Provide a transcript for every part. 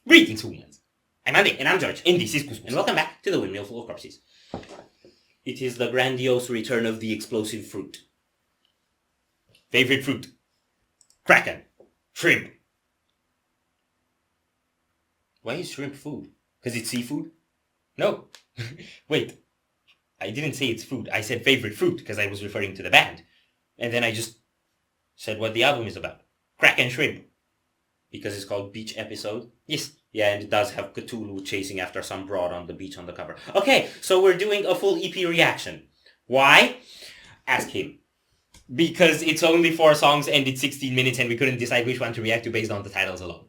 Greetings, humans. I'm Andy, and I'm George, and this is Couscous. And welcome back to the Windmill full of corpses. It is the grandiose return of the explosive fruit. Favorite fruit? Kraken. Shrimp. Why is shrimp food? Because it's seafood? No. Wait. I didn't say it's food. I said favorite fruit because I was referring to the band. And then I just said what the album is about. Kraken Shrimp. Because it's called Beach Episode. Yes. Yeah, and it does have Cthulhu chasing after some broad on the beach on the cover. Okay, so we're doing a full EP reaction. Why? Ask him. Because it's only 4 songs and it's 16 minutes and we couldn't decide which one to react to based on the titles alone.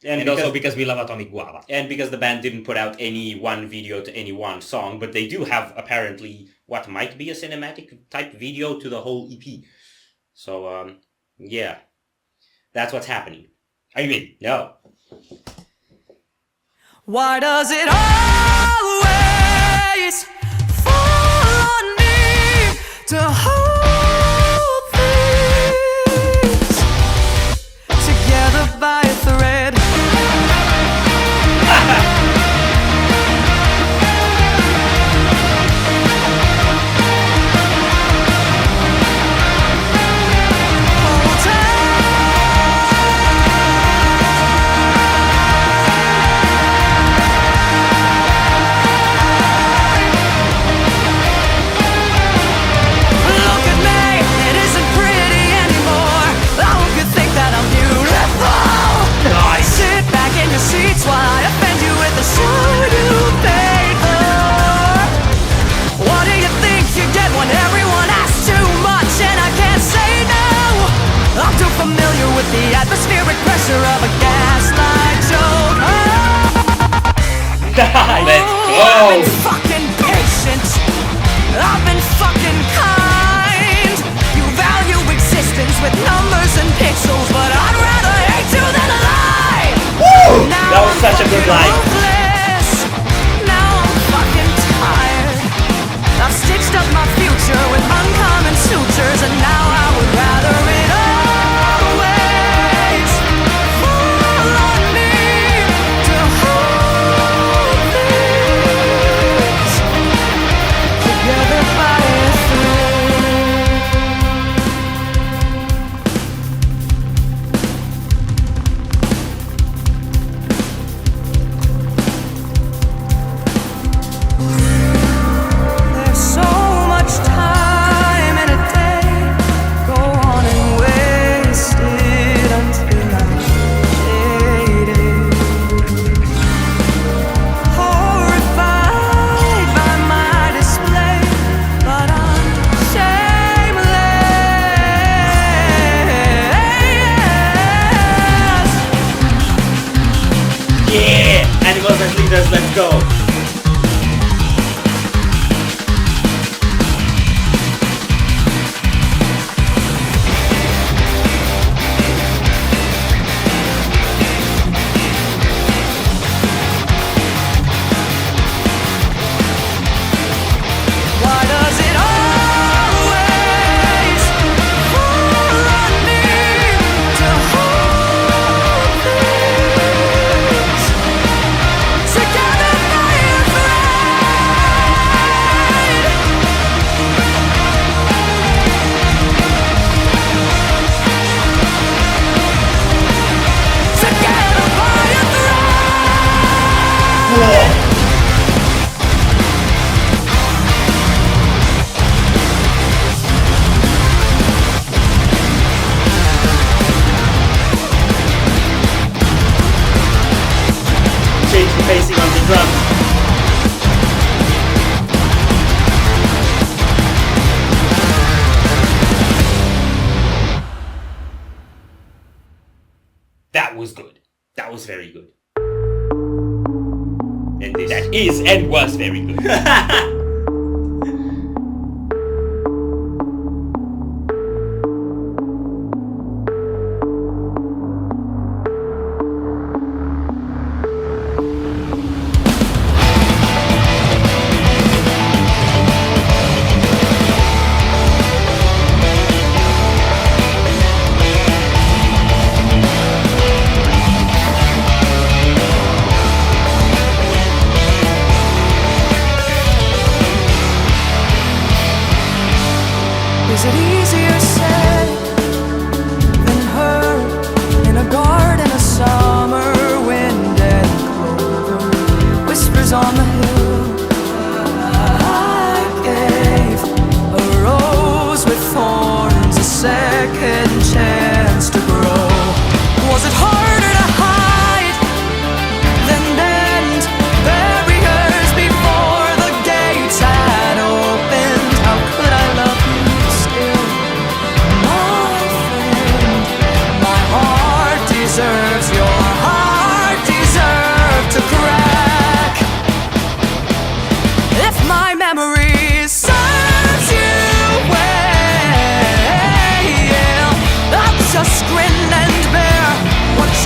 And also because we love Atomic Guava. And because the band didn't put out any one video to any one song, but they do have apparently what might be a cinematic type video to the whole EP. So, yeah. That's what's happening. Are you in? No. Why does it always fall on me to hold things together by a thread? Let's go! I've been fucking patient. I've been fucking kind. You value existence with numbers and pixels, but I'd rather hate you than alive. Woo! That was such a good line. Now I'm fucking tired. I've stitched up my future with uncommon sutures, and now I would rather it always fall on me to hold things together by a There's so much time in a day. Go on and waste it until I'm jaded. Horrified by my display, but I'm shameless. Yeah! Animals as leaders, let's go! Why does it always fall on me to hold things together by a thread? Together by a thread. Whoa! Change the pacing on the drums. That was good. That was very good. And that is and was very good.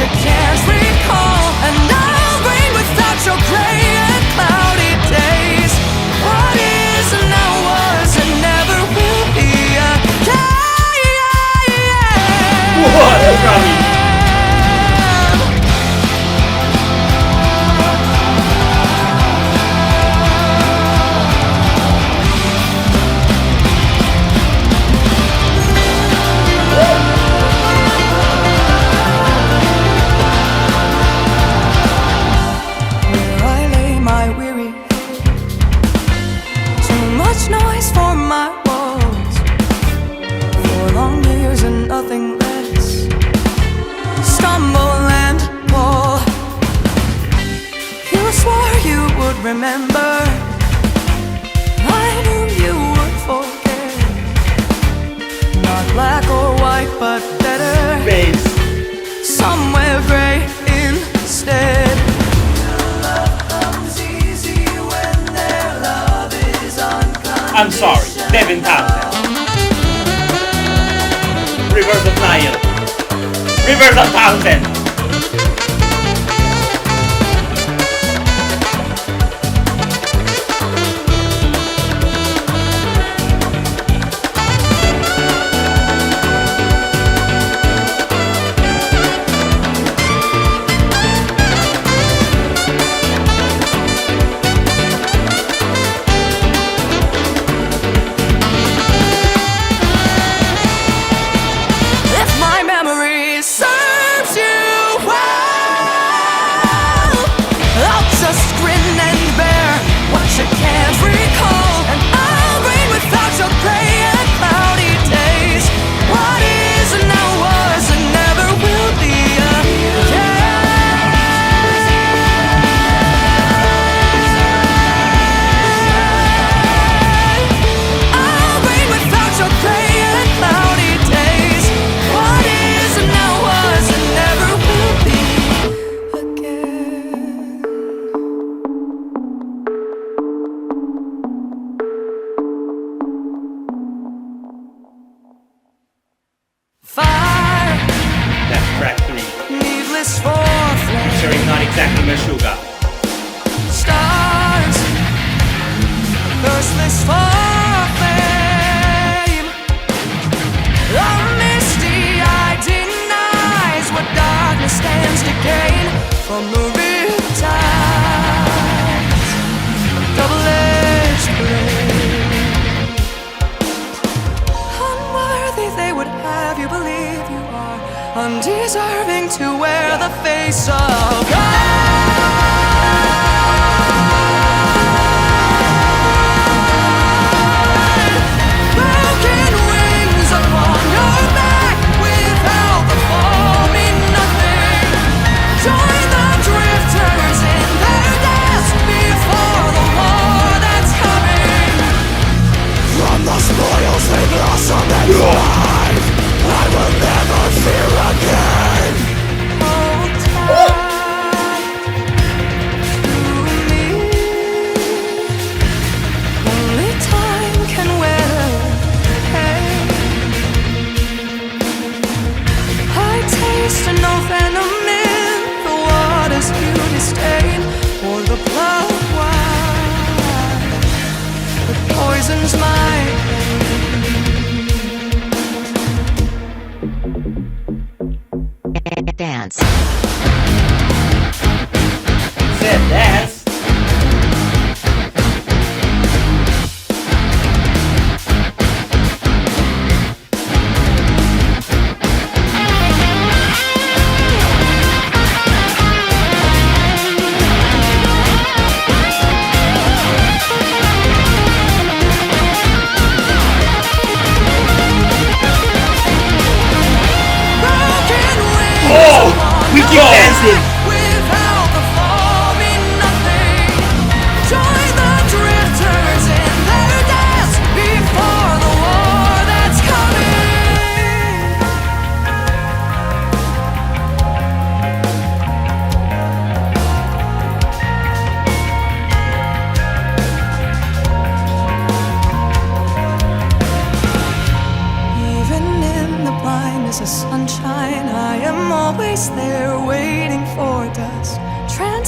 you can't recall, and I'll bring without your gray and cloudy days. What is and now was and never will be again. What is wrong with you? Noise for my walls, for long years and nothing less. Stumble and fall. You swore you would remember. I knew you would forget. Not black or white, but better. Face. Somewhere gray instead. I'm sorry, Devin Townsend. Rivers of Nile. Rivers of Townsend. That's track 3. Needless foreplay. Featuring not exactly Meshuggah. Stars, thirstless for fame. The misty eye denies what darkness stands to gain from the riptides. Double-edged blade. Unworthy they would have you believe you are, undeserving to wear the face of God. Broken wings upon your back, without the fall mean nothing. Join the drifters in their death before the war that's coming. From the spoils they blossom and thrive, I will never fear again. Hold tight.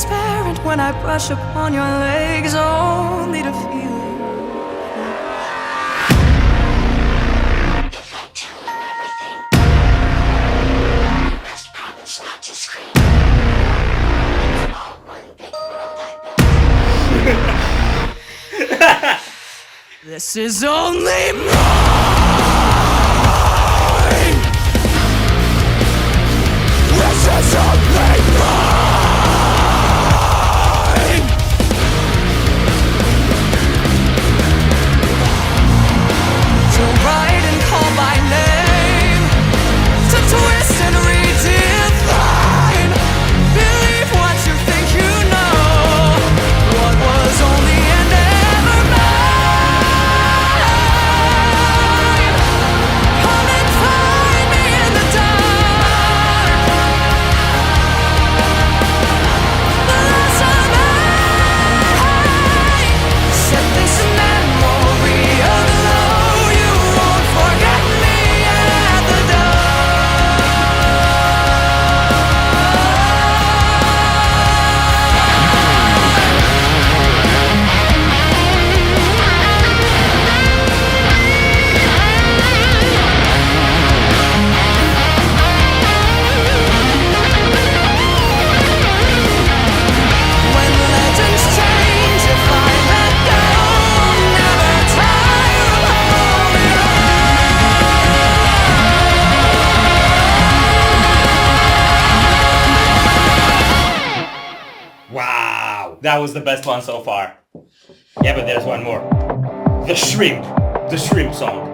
transparent when I brush upon your legs, only to feel you. This is only mine. This is only mine. To write and call my name, to twist and redefine. Believe what you think you know. What was only and never mine. Come and find me in the dark. The less of I set this memory aglow. You won't forget me at the When legends change, if I let go, never tire of holding Wow, that was the best one so far. Yeah, but there's one more. The shrimp song.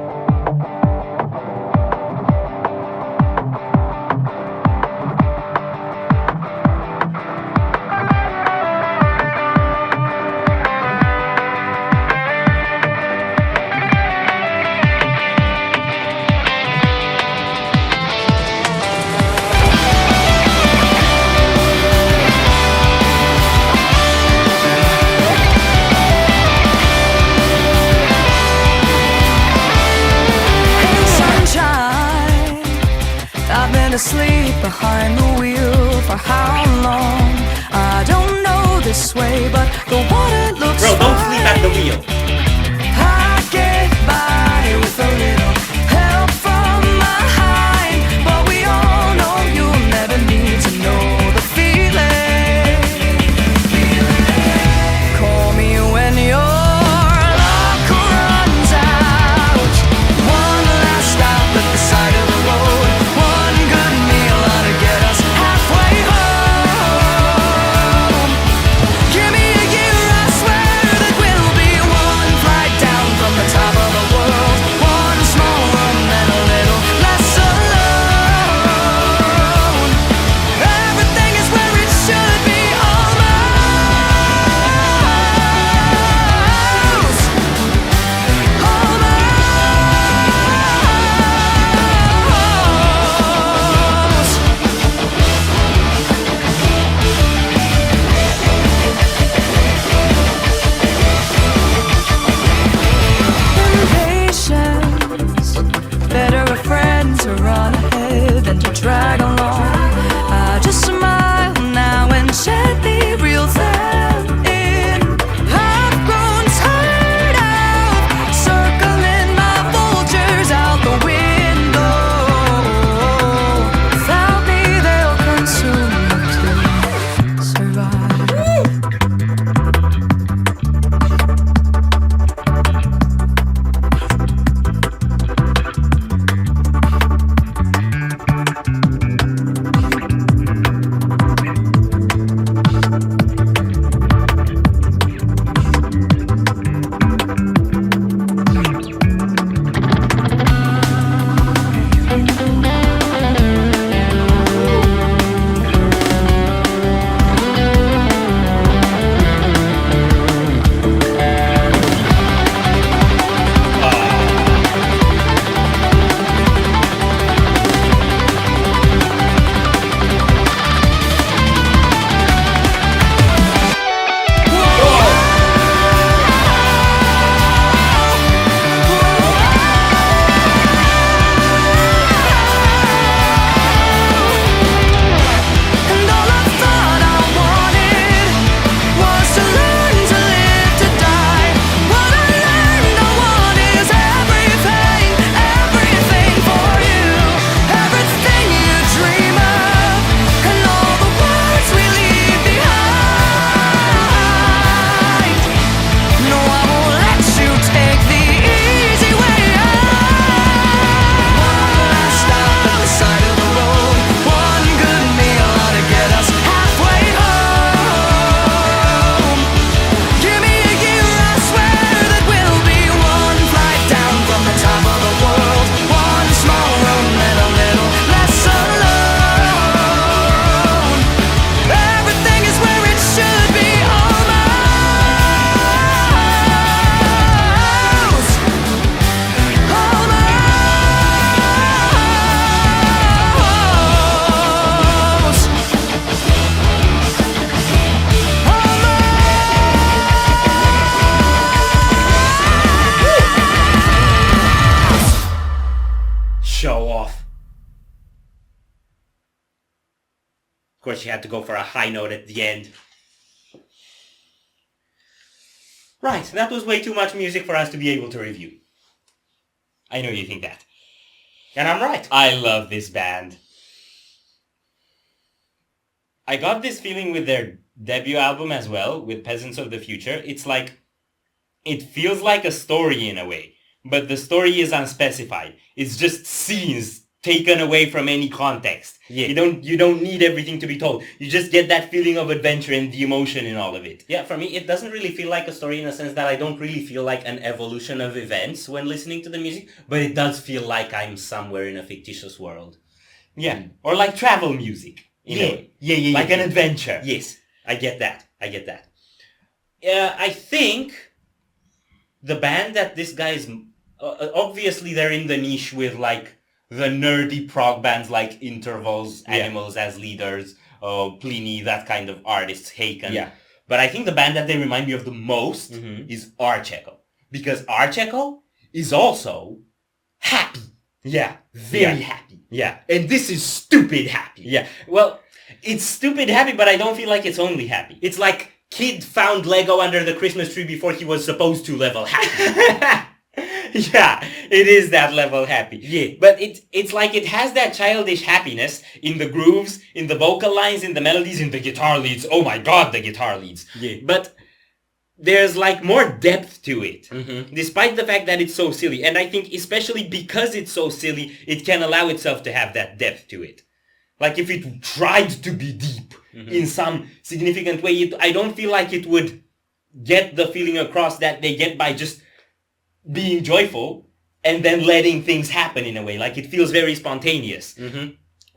sunshine. I've been asleep behind the wheel for how long? I don't know this way, but the water looks Bro, don't sleep at the fine. wheel. I get by with a little help from behind, but we all know you'll never need to know the feeling. Call me when your luck runs out. One last stop at the side of the road. One good meal ought to get us halfway home. Give me a year, I swear that we'll be one. course, she had to go for a high note at the end. Right, that was way too much music for us to be able to review. I know you think that. And I'm right. I love this band. I got this feeling with their debut album as well, with Peasants of the Future. It's like, it feels like a story in a way, but the story is unspecified. It's just scenes taken away from any context. Yeah. You don't need everything to be told. You just get that feeling of adventure and the emotion in all of it. Yeah, for me, it doesn't really feel like a story in a sense that I don't really feel like an evolution of events when listening to the music, but it does feel like I'm somewhere in a fictitious world. Yeah, or like travel music. Yeah, like an adventure. Yes, I get that. I think the band that this guy is... obviously, they're in the niche with, like, the nerdy prog bands like Intervals, Animals as Leaders, Pliny, that kind of artists, Haken. Yeah. But I think the band that they remind me of the most is Archeco. Because Archeco is also happy. Yeah, very happy. Yeah. And this is stupid happy. Yeah. Well, it's stupid happy, but I don't feel like it's only happy. It's like kid found Lego under the Christmas tree before he was supposed to level happy. Yeah, it is that level happy. Yeah. But it's like it has that childish happiness in the grooves, in the vocal lines, in the melodies, in the guitar leads. Oh my god, the guitar leads. Yeah. But there's like more depth to it, despite the fact that it's so silly. And I think especially because it's so silly, it can allow itself to have that depth to it. Like if it tried to be deep in some significant way, I don't feel like it would get the feeling across that they get by just being joyful and then letting things happen in a way. Like it feels very spontaneous.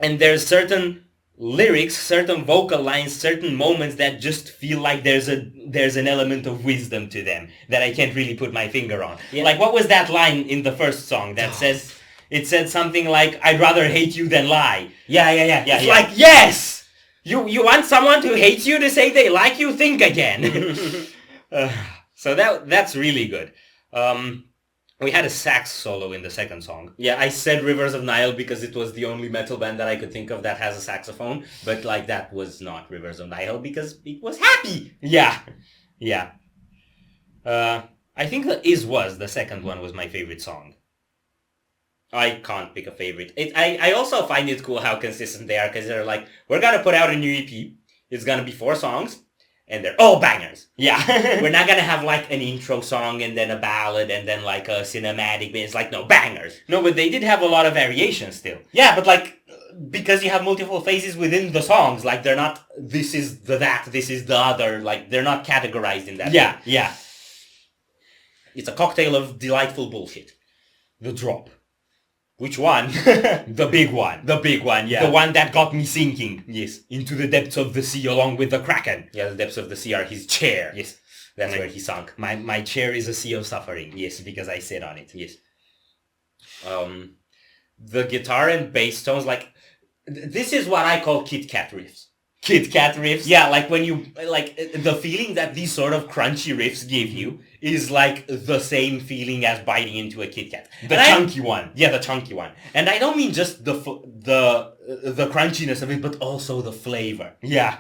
And there's certain lyrics, certain vocal lines, certain moments that just feel like there's an element of wisdom to them that I can't really put my finger on. Yeah. Like what was that line in the first song that says, it said something like, I'd rather hate you than lie. Yeah. It's like, yes! You want someone to hate you to say they like you? Think again. So that's really good. We had a sax solo in the second song. Yeah, I said Rivers of Nile because it was the only metal band that I could think of that has a saxophone, but like that was not Rivers of Nile because it was happy. Yeah. I think the second one was my favorite song. I can't pick a favorite. I also find it cool how consistent they are because they're like, we're gonna put out a new EP. It's gonna be 4 songs. And they're all bangers. Yeah. We're not going to have like an intro song and then a ballad and then like a cinematic. It's like, no, bangers. No, but they did have a lot of variations still. Yeah, but like, because you have multiple phases within the songs, like they're not, this is the that, this is the other. Like they're not categorized in that. Yeah. It's a cocktail of delightful bullshit. The Drop. Which one? The big one. The big one, yeah. The one that got me sinking. Yes. Into the depths of the sea along with the Kraken. Yeah, the depths of the sea are his chair. Yes. That's where he sunk. My chair is a sea of suffering. Yes, because I sit on it. Yes. The guitar and bass tones, like, this is what I call Kit Kat riffs. Kit Kat riffs? Yeah, like when you, like, the feeling that these sort of crunchy riffs give you is like the same feeling as biting into a Kit Kat. The chunky one. Yeah, the chunky one. And I don't mean just the crunchiness of it, but also the flavor. Yeah.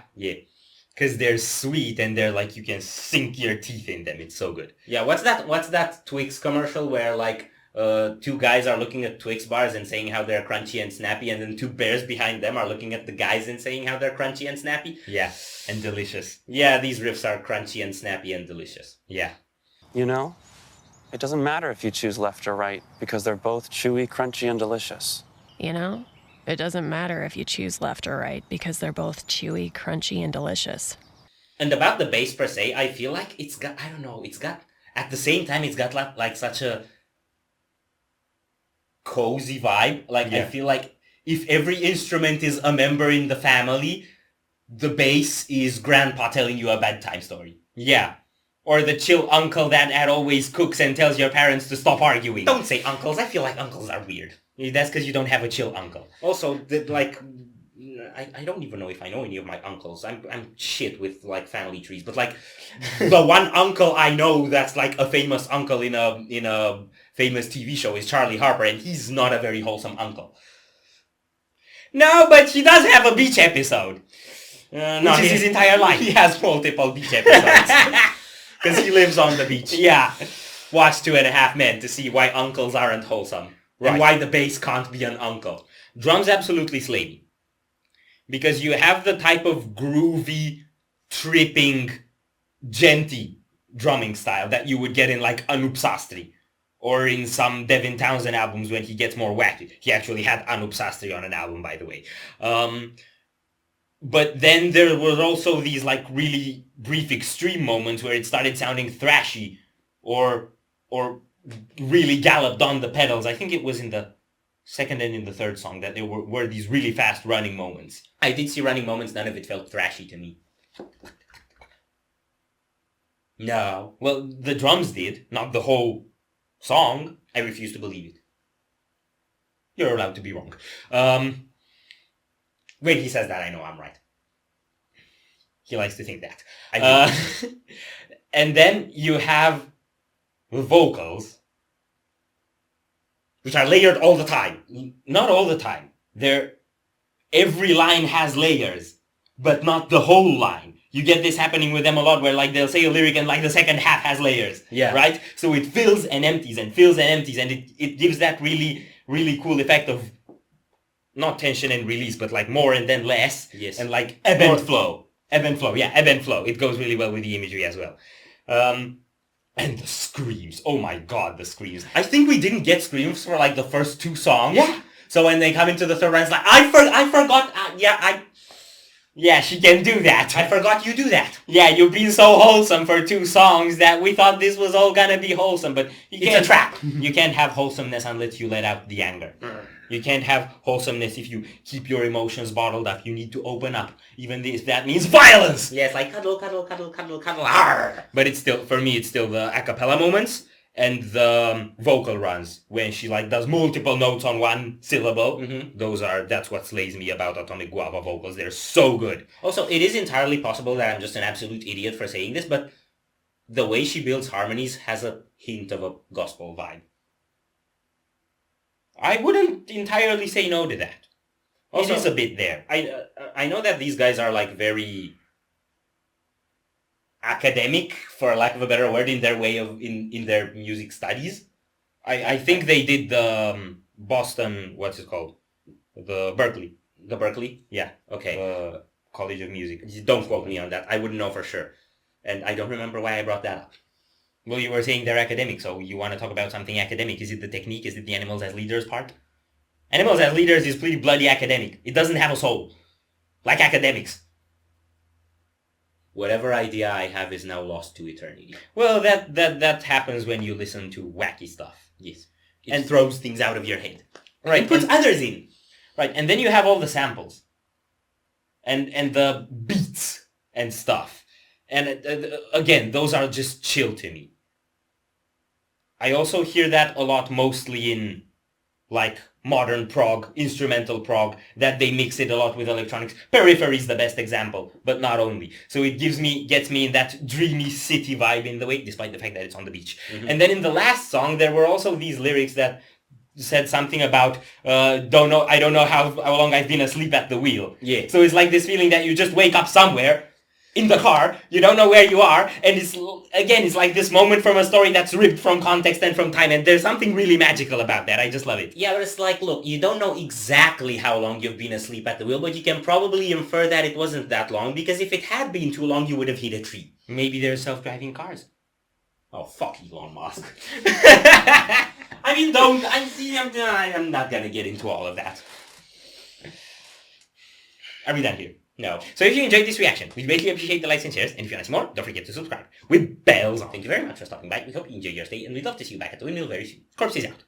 Because they're sweet and they're like, you can sink your teeth in them. It's so good. Yeah, what's that Twix commercial where like, 2 guys are looking at Twix bars and saying how they're crunchy and snappy, and then 2 bears behind them are looking at the guys and saying how they're crunchy and snappy? Yeah, and delicious. Yeah, these riffs are crunchy and snappy and delicious. Yeah. You know, it doesn't matter if you choose left or right, because they're both chewy, crunchy, and delicious. You know, it doesn't matter if you choose left or right, because they're both chewy, crunchy, and delicious. And about the bass per se, I feel like it's got, I don't know, it's got, at the same time, it's got like such a cozy vibe. Like, I feel like if every instrument is a member in the family, the bass is grandpa telling you a bedtime story. Yeah. Or the chill uncle that always cooks and tells your parents to stop arguing. Don't say uncles. I feel like uncles are weird. That's because you don't have a chill uncle. Also, I don't even know if I know any of my uncles. I'm shit with like family trees. But like the one uncle I know that's like a famous uncle in a famous TV show is Charlie Harper, and he's not a very wholesome uncle. No, but he does have a beach episode. No, which is his entire life. He has multiple beach episodes. Because he lives on the beach. Yeah. Watch 2.5 Men to see why uncles aren't wholesome. Right. And why the bass can't be an uncle. Drums absolutely slay me. Because you have the type of groovy, tripping, genty drumming style that you would get in like Anup Sastry. Or in some Devin Townsend albums when he gets more wacky. He actually had Anup Sastry on an album, by the way. But then there were also these like really brief extreme moments where it started sounding thrashy or really galloped on the pedals. I think it was in the second and in the third song that there were these really fast running moments. I did see running moments, none of it felt thrashy to me. No. Well, the drums did, not the whole song. I refuse to believe it. You're allowed to be wrong. When he says that, I know I'm right. He likes to think that. I do. And then you have the vocals, Which are layered all the time. not all the time. Every line has layers, but not the whole line. You get this happening with them a lot where like they'll say a lyric and like the second half has layers. Yeah. Right? So it fills and empties and fills and empties and it gives that really, really cool effect of not tension and release, but like more and then less. Yes. And like Ebb more- and flow. Ebb and flow. Yeah, ebb and flow. It goes really well with the imagery as well. And the screams. Oh my god, the screams. I think we didn't get screams for like the first 2 songs. Yeah. So when they come into the third round, it's like, I forgot. Yeah, she can do that. I forgot you do that. Yeah, you've been so wholesome for 2 songs that we thought this was all gonna be wholesome, but It's a trap. You can't have wholesomeness unless you let out the anger. You can't have wholesomeness if you keep your emotions bottled up. You need to open up, even if that means violence. Yeah, it's like cuddle, cuddle, cuddle, cuddle, cuddle. Arr. But it's still, for me, it's still the a cappella moments and the vocal runs when she like does multiple notes on one syllable. That's what slays me about Atomic Guava vocals. They're so good. Also, it is entirely possible that I'm just an absolute idiot for saying this, but the way she builds harmonies has a hint of a gospel vibe. I wouldn't entirely say no to that. Also, it is a bit there. I know that these guys are like very academic, for lack of a better word, in their way of in their music studies. I think they did the Boston, what's it called? The Berkeley. The Berkeley? Yeah. Okay. The College of Music. Don't quote me on that. I wouldn't know for sure. And I don't remember why I brought that up. Well, you were saying they're academic, so you want to talk about something academic. Is it the technique? Is it the animals as leaders part? Animals as leaders is pretty bloody academic. It doesn't have a soul. Like academics. Whatever idea I have is now lost to eternity. Well, that happens when you listen to wacky stuff. Yes. It throws things out of your head. Right. It puts others in. Right, and then you have all the samples. And the beats and stuff. And again, those are just chill to me. I also hear that a lot mostly in like modern prog, instrumental prog, that they mix it a lot with electronics. Periphery is the best example, but not only. So it gets me in that dreamy city vibe in the way, despite the fact that it's on the beach. And then in the last song, there were also these lyrics that said something about, I don't know how long I've been asleep at the wheel. Yeah. So it's like this feeling that you just wake up somewhere, in the car, you don't know where you are, and it's like this moment from a story that's ripped from context and from time, and there's something really magical about that. I just love it. Yeah, but it's like, look, you don't know exactly how long you've been asleep at the wheel, but you can probably infer that it wasn't that long, because if it had been too long, you would have hit a tree. Maybe they're self-driving cars. Oh, fuck Elon Musk. I mean, I'm not gonna get into all of that. Are we done here? No. So if you enjoyed this reaction, we'd greatly appreciate the likes and shares, and if you want to see more, don't forget to subscribe with bells on. Thank you very much for stopping by. We hope you enjoy your stay, and we'd love to see you back at the Windmill very soon. Corpse is out.